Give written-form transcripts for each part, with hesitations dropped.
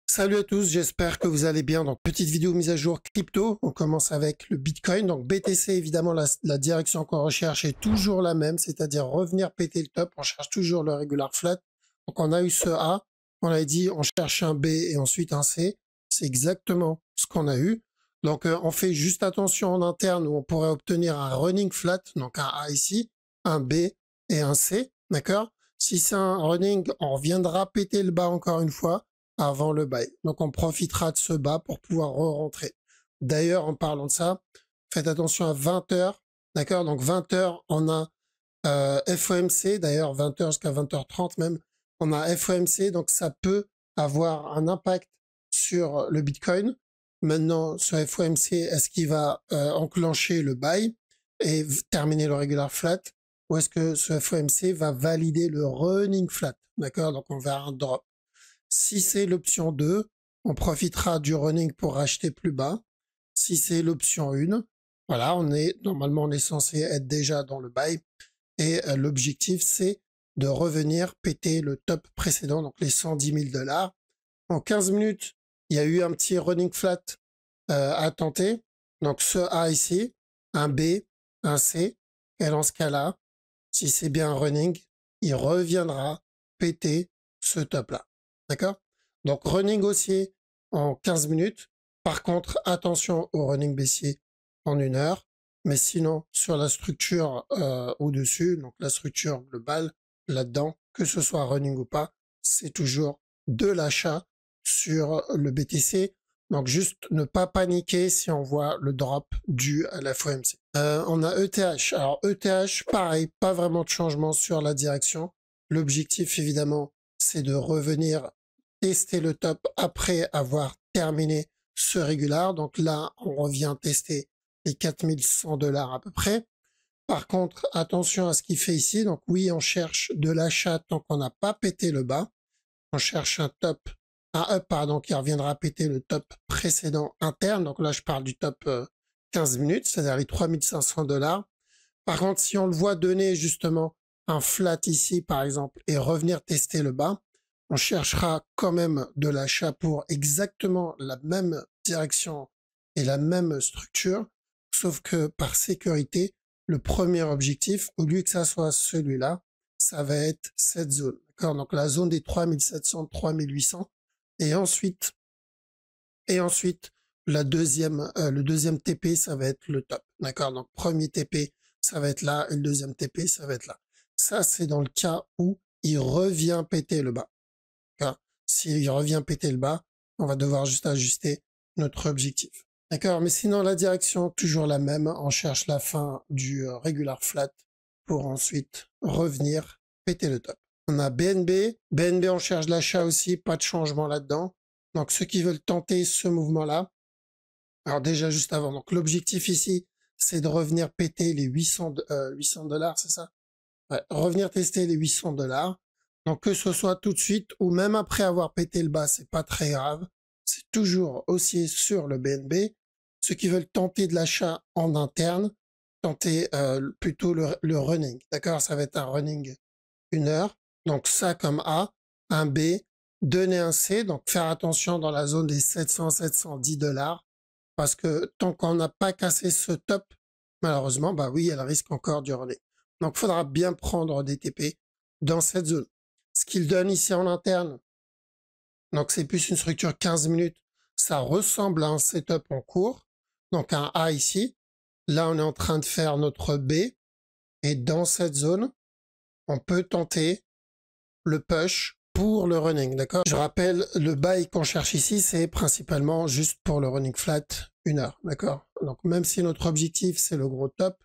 Salut à tous, j'espère que vous allez bien. Donc, petite vidéo mise à jour crypto. On commence avec le Bitcoin. Donc, BTC, évidemment, la direction qu'on recherche est toujours la même, c'est-à-dire revenir péter le top. On cherche toujours le regular flat. Donc, on a eu ce A. On a dit, on cherche un B et ensuite un C. C'est exactement ce qu'on a eu. Donc, on fait juste attention en interne où on pourrait obtenir un running flat, donc un A ici, un B et un C. D'accord? Si c'est un running, on reviendra péter le bas encore une fois avant le buy. Donc on profitera de ce bas pour pouvoir re-rentrer. D'ailleurs, en parlant de ça, faites attention à 20 heures. D'accord? Donc 20 heures, on a FOMC. D'ailleurs, 20 heures jusqu'à 20h30 même, on a FOMC. Donc ça peut avoir un impact sur le Bitcoin. Maintenant, ce FOMC, est-ce qu'il va enclencher le buy et terminer le regular flat? Ou est-ce que ce FOMC va valider le running flat? D'accord? Donc on verra un drop. Si c'est l'option 2, on profitera du running pour racheter plus bas. Si c'est l'option 1, voilà, normalement on est censé être déjà dans le buy. Et l'objectif, c'est de revenir péter le top précédent, donc les 110 000 $. En 15 minutes, il y a eu un petit running flat à tenter. Donc ce A ici, un B, un C. Et dans ce cas-là, si c'est bien un running, il reviendra péter ce top-là. D'accord? Donc, running haussier en 15 minutes. Par contre, attention au running baissier en 1 heure. Mais sinon, sur la structure au-dessus, donc la structure globale, là-dedans, que ce soit running ou pas, c'est toujours de l'achat sur le BTC. Donc, juste ne pas paniquer si on voit le drop dû à la FOMC. On a ETH. Alors, ETH, pareil, pas vraiment de changement sur la direction. L'objectif, évidemment, c'est de revenir tester le top après avoir terminé ce régular. Donc là, on revient tester les 4100 $ à peu près. Par contre, attention à ce qu'il fait ici. Donc oui, on cherche de l'achat tant qu'on n'a pas pété le bas. On cherche un up, pardon, qui reviendra péter le top précédent interne. Donc là, je parle du top 15 minutes, c'est-à-dire les 3500 $. Par contre, si on le voit donner justement un flat ici, par exemple, et revenir tester le bas, on cherchera quand même de l'achat pour exactement la même direction et la même structure, sauf que par sécurité, le premier objectif, au lieu que ça soit celui-là, ça va être cette zone. D'accord? Donc la zone des 3700, 3800, et ensuite, le deuxième TP, ça va être le top. D'accord? Donc premier TP, ça va être là, et le deuxième TP, ça va être là. Ça, c'est dans le cas où il revient péter le bas. S'il revient péter le bas, on va devoir juste ajuster notre objectif. D'accord? Mais sinon, la direction, toujours la même. On cherche la fin du regular flat pour ensuite revenir péter le top. On a BNB. BNB, on cherche l'achat aussi. Pas de changement là-dedans. Donc, ceux qui veulent tenter ce mouvement-là, alors déjà juste avant, donc l'objectif ici, c'est de revenir péter les 800 $, c'est ça? Ouais, revenir tester les 800 $. Donc que ce soit tout de suite ou même après avoir pété le bas, c'est pas très grave. C'est toujours haussier sur le BNB. Ceux qui veulent tenter de l'achat en interne, tenter plutôt le running. D'accord? Ça va être un running 1 heure. Donc ça comme A, un B, donner un C. Donc faire attention dans la zone des 700-710 $. Parce que tant qu'on n'a pas cassé ce top, malheureusement, bah oui, elle risque encore du running. Donc, il faudra bien prendre des TP dans cette zone. Ce qu'il donne ici en interne, donc c'est plus une structure 15 minutes, ça ressemble à un setup en cours. Donc, un A ici. Là, on est en train de faire notre B. Et dans cette zone, on peut tenter le push pour le running, d'accord? Je rappelle, le buy qu'on cherche ici, c'est principalement juste pour le running flat 1 heure, d'accord? Donc, même si notre objectif, c'est le gros top,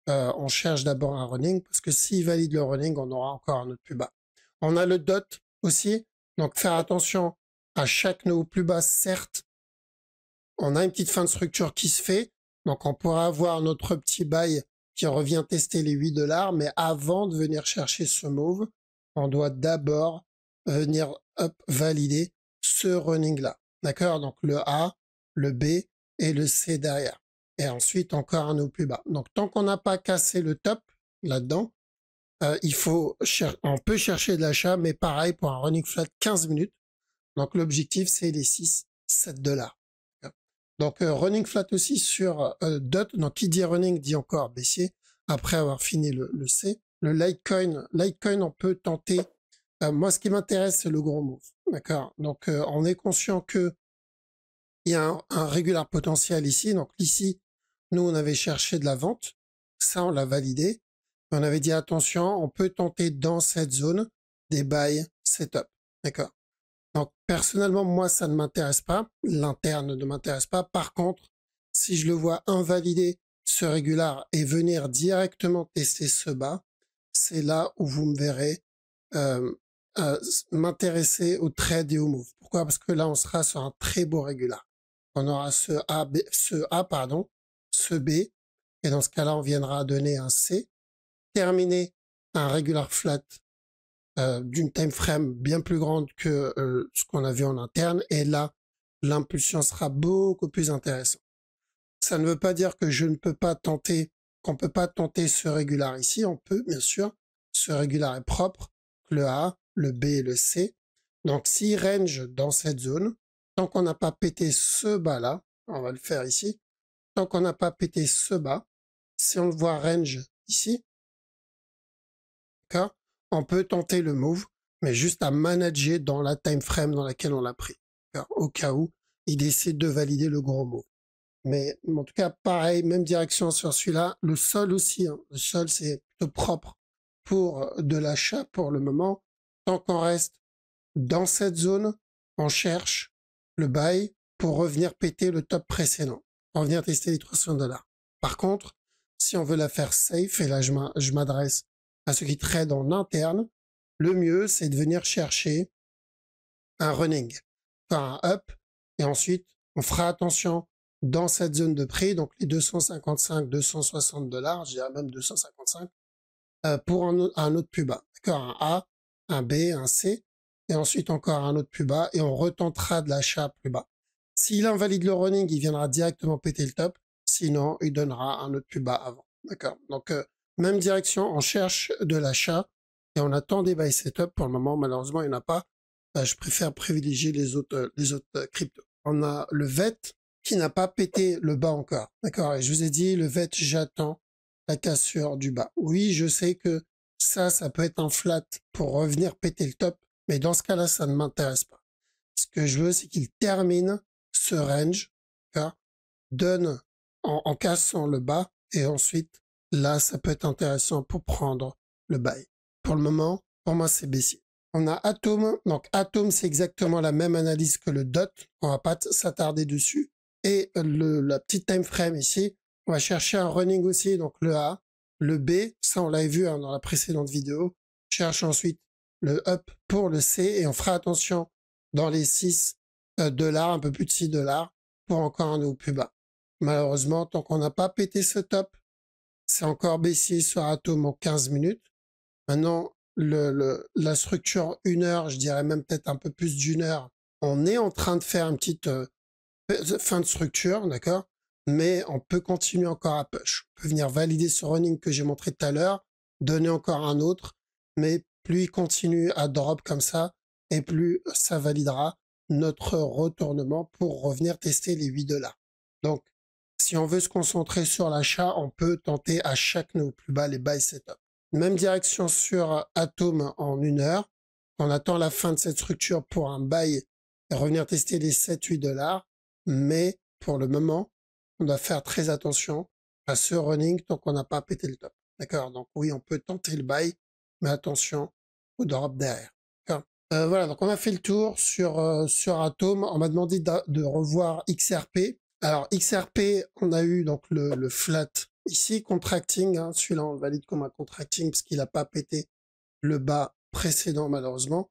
on cherche d'abord un running parce que s'il valide le running, on aura encore un autre plus bas. On a le dot aussi, donc faire attention à chaque nouveau plus bas. Certes, on a une petite fin de structure qui se fait, donc on pourra avoir notre petit buy qui revient tester les 8 $, mais avant de venir chercher ce move, on doit d'abord venir valider ce running là. D'accord? Donc le A, le B et le C derrière. Et ensuite encore un nouveau plus bas. Donc tant qu'on n'a pas cassé le top là-dedans, on peut chercher de l'achat, mais pareil pour un running flat 15 minutes. Donc l'objectif, c'est les 6, 7 $. Donc running flat aussi sur DOT. Donc qui dit running dit encore baissier après avoir fini le C. Le Litecoin, on peut tenter. Moi, ce qui m'intéresse, c'est le gros move. D'accord. Donc on est conscient que il y a un régulier potentiel ici. Donc ici, nous, on avait cherché de la vente. Ça, on l'a validé. On avait dit attention, on peut tenter dans cette zone des buy setup. D'accord. Donc, personnellement, moi, ça ne m'intéresse pas. L'interne ne m'intéresse pas. Par contre, si je le vois invalider ce régular et venir directement tester ce bas, c'est là où vous me verrez euh, m'intéresser au trade et au move. Pourquoi? Parce que là, on sera sur un très beau régular. On aura ce A, pardon, ce B, et dans ce cas-là, on viendra donner un C, terminer un régular flat d'une time frame bien plus grande que ce qu'on a vu en interne, et là, l'impulsion sera beaucoup plus intéressante. Ça ne veut pas dire que je ne peux pas tenter, qu'on peut pas tenter ce régular ici. On peut, bien sûr. Ce régular est propre. Le A, le B et le C. Donc, s'il range dans cette zone, tant qu'on n'a pas pété ce bas-là, on va le faire ici, tant qu'on n'a pas pété ce bas, si on le voit range ici, d'accord, on peut tenter le move, mais juste à manager dans la time frame dans laquelle on l'a pris, au cas où il décide de valider le gros move. Mais en tout cas, pareil, même direction sur celui-là. Le sol aussi, hein. Le sol, c'est plutôt propre pour de l'achat pour le moment. Tant qu'on reste dans cette zone, on cherche le buy pour revenir péter le top précédent, revenir tester les 300 $. Par contre, si on veut la faire safe, et là je m'adresse à ceux qui tradent en interne, le mieux c'est de venir chercher un running, enfin un up, et ensuite on fera attention dans cette zone de prix, donc les 255, 260 $, je dirais même 255, pour un autre plus bas. D'accord, un A, un B, un C, et ensuite encore un autre plus bas, et on retentera de l'achat plus bas. S'il invalide le running, il viendra directement péter le top, sinon il donnera un autre plus bas avant. D'accord, donc même direction, on cherche de l'achat, et on attend des buy setup. Pour le moment, malheureusement, il n'y en a pas. Je préfère privilégier les autres cryptos. On a le VET, qui n'a pas pété le bas encore. D'accord. Et je vous ai dit, le VET, j'attends la cassure du bas. Oui, je sais que ça peut être un flat pour revenir péter le top, mais dans ce cas-là, ça ne m'intéresse pas. Ce que je veux, c'est qu'il termine ce range, d'accord, donne en cassant le bas, et ensuite, là, ça peut être intéressant pour prendre le buy. Pour le moment, pour moi, c'est baissier. On a Atom. Donc, Atom, c'est exactement la même analyse que le DOT. On va pas s'attarder dessus. Et la petite time frame ici, on va chercher un running aussi, donc le A, le B, ça on l'avait vu hein, dans la précédente vidéo. Cherche ensuite le up pour le C, et on fera attention dans les 6 $, un peu plus de 6 $, pour encore un nouveau plus bas. Malheureusement, tant qu'on n'a pas pété ce top, c'est encore baissier sur Atom en 15 minutes. Maintenant, la structure 1 heure, je dirais même peut-être un peu plus d'1 heure, on est en train de faire une petite fin de structure, d'accord, mais on peut continuer encore à push. On peut venir valider ce running que j'ai montré tout à l'heure, donner encore un autre, mais plus il continue à drop comme ça, et plus ça validera notre retournement pour revenir tester les 8 $. Donc, si on veut se concentrer sur l'achat, on peut tenter à chaque nouveau plus bas les buy setup. Même direction sur Atom en 1 heure. On attend la fin de cette structure pour un buy et revenir tester les 7-8 $. Mais pour le moment, on doit faire très attention à ce running tant qu'on n'a pas pété le top. D'accord? Donc oui, on peut tenter le buy, mais attention au drop derrière. Voilà, donc on a fait le tour sur Atom. On m'a demandé de revoir XRP. Alors XRP, on a eu donc le flat ici, contracting. Hein, celui-là, on le valide comme un contracting parce qu'il n'a pas pété le bas précédent malheureusement.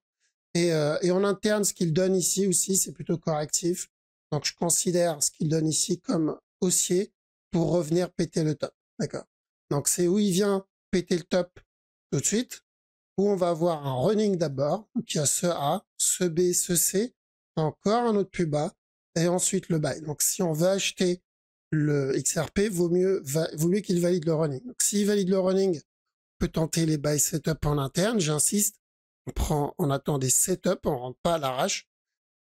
Et en interne, ce qu'il donne ici aussi, c'est plutôt correctif. Donc je considère ce qu'il donne ici comme haussier pour revenir péter le top. D'accord. Donc c'est où il vient péter le top tout de suite, où on va avoir un running d'abord, qui a ce A, ce B, ce C, encore un autre plus bas, et ensuite le buy. Donc si on veut acheter le XRP, vaut mieux qu'il valide le running. Donc s'il valide le running, on peut tenter les buy setup en interne, j'insiste. On attend des setups, on rentre pas à l'arrache.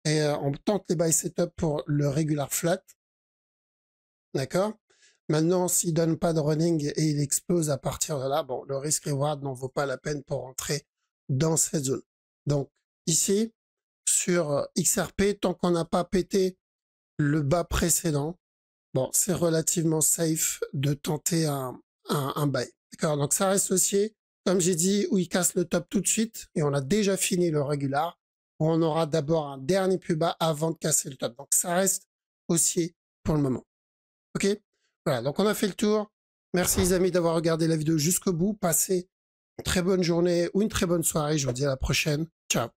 et on tente les buy setup pour le regular flat. D'accord? Maintenant, s'il donne pas de running et il explose à partir de là, bon, le risk reward n'en vaut pas la peine pour entrer dans cette zone. Donc, ici, sur XRP, tant qu'on n'a pas pété le bas précédent, bon, c'est relativement safe de tenter un buy. D'accord? Donc, ça reste aussi, comme j'ai dit, où il casse le top tout de suite et on a déjà fini le régular, où on aura d'abord un dernier plus bas avant de casser le top. Donc, ça reste haussier pour le moment. OK? Voilà, donc on a fait le tour. Merci les amis d'avoir regardé la vidéo jusqu'au bout. Passez une très bonne journée ou une très bonne soirée. Je vous dis à la prochaine. Ciao.